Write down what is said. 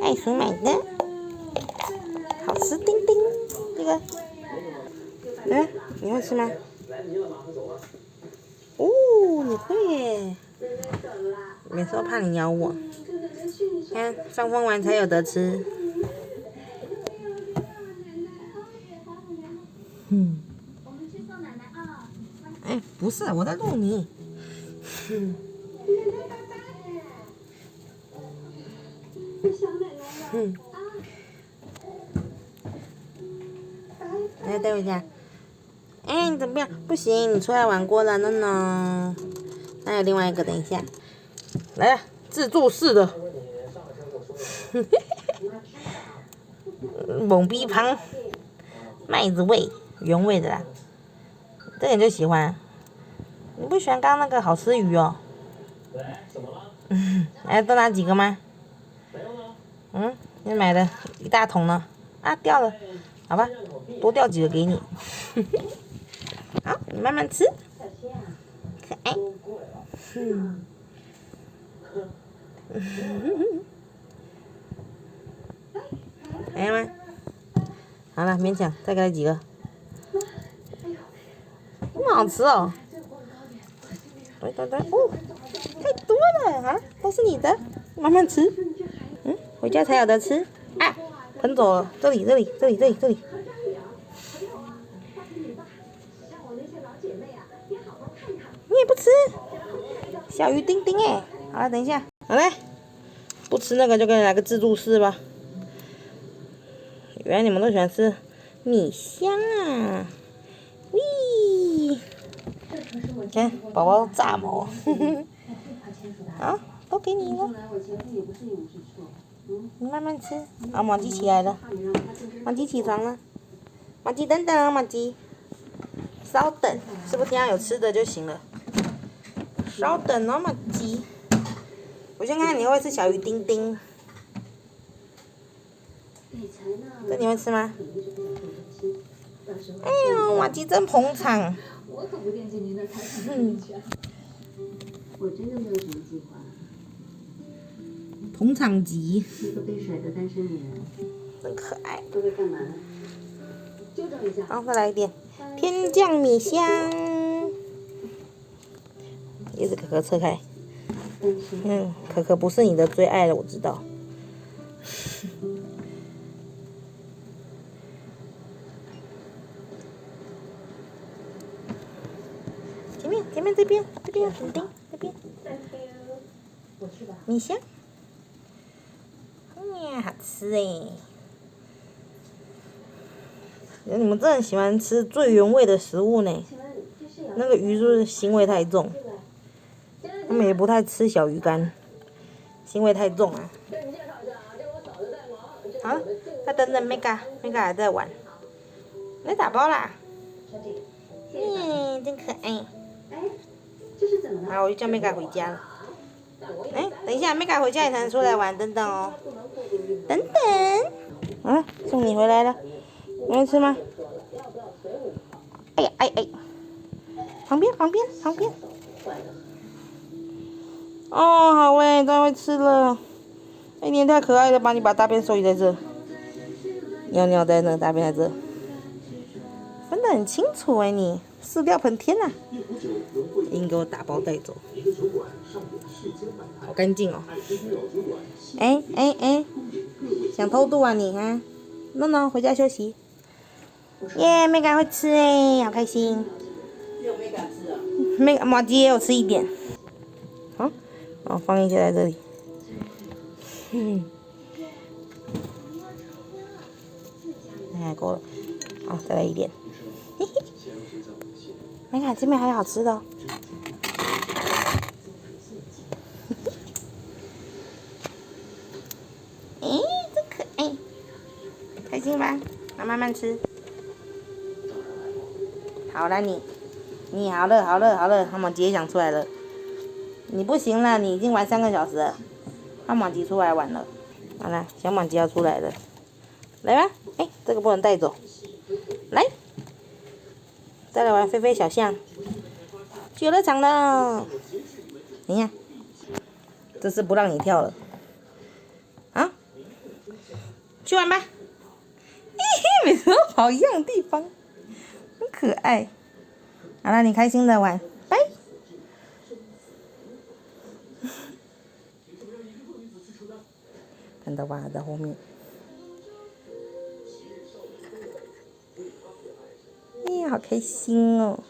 爱鼠买的，好吃丁丁，这个，你会吃吗？哦，你会耶！每次都怕你咬我，看放风完才有得吃。哎，不是，我在录你。来待会一下。哎，你怎么样？不行，你出来玩过了呢。还有另外一个，等一下。来，自助式的。懵逼旁，麦子味，原味的啦。这你就喜欢。你不喜欢刚刚那个好吃鱼哦？来，多拿几个吗？你买了一大桶呢。啊，掉了。好吧，多掉几个给你。好，你慢慢吃。可爱。来吗？好了，勉强，再给他几个。那么好吃哦！对，哦，太多了啊！都是你的，慢慢吃。回家才有得吃啊！喷走了，这里。你也不吃？小鱼丁丁哎！好了，等一下，好嘞。不吃那个就给你来个自助式吧。原来你们都喜欢吃米香啊！喂，看宝宝炸毛，好，都给你了。你慢慢吃。啊，玛吉起来了，玛吉起床了，玛吉等等，玛吉，稍等，是不是天上有吃的就行了？稍等哦，玛吉。我先看看你会不会吃小鱼丁丁。这你会吃吗？哎呦，玛吉真捧场。我可不惦记您的财产权。我真的没有什么计划。捧场级。一个被甩的单身女人。真可爱。都会干嘛呢？纠正一下。好，再来一点。天降米香。叶子可可撤开。可可不是你的最爱了，我知道。前面这边很丁，这边。米香。好吃哎！你们真的喜欢吃最原味的食物呢。那个鱼是不是腥味太重？他们也不太吃小鱼干，腥味太重啊。好，再等等，Mega 还在玩。来打包啦！真可爱。好，我就叫 Mega 回家了。等一下 ，Mega 回家也才能出来玩，等等哦。等等。送你回来了，你会吃吗？哎呀，旁边。哦，好诶，终于会吃了。你也太可爱了吧！你把大便收集在这，尿在那，大便在这，分得很清楚诶，你饲料盆天呐！应给我打包带走，好干净哦。想偷渡啊你啊？No， 回家休息。耶，Mega 会吃诶，好开心。只有 Mega 吃啊？Mega 马吉也有吃一点。好，放一些在这里。那够了。好，再来一点。Mega 这边还有好吃的哦。真可爱，开心吧？慢慢吃。好了你好了，汉堡吉也想出来了。你不行了，你已经玩3个小时了。汉堡吉出来玩了。好了，小马吉要出来了，来吧。这个不能带走。来，再来玩飞飞小象。去游乐场了。等一下，这次不让你跳了。啊？去玩吧。嘿嘿，每次都跑一样的地方，很可爱。好了，你开心的玩，拜。看到吧，在后面。哎呀，好开心哦！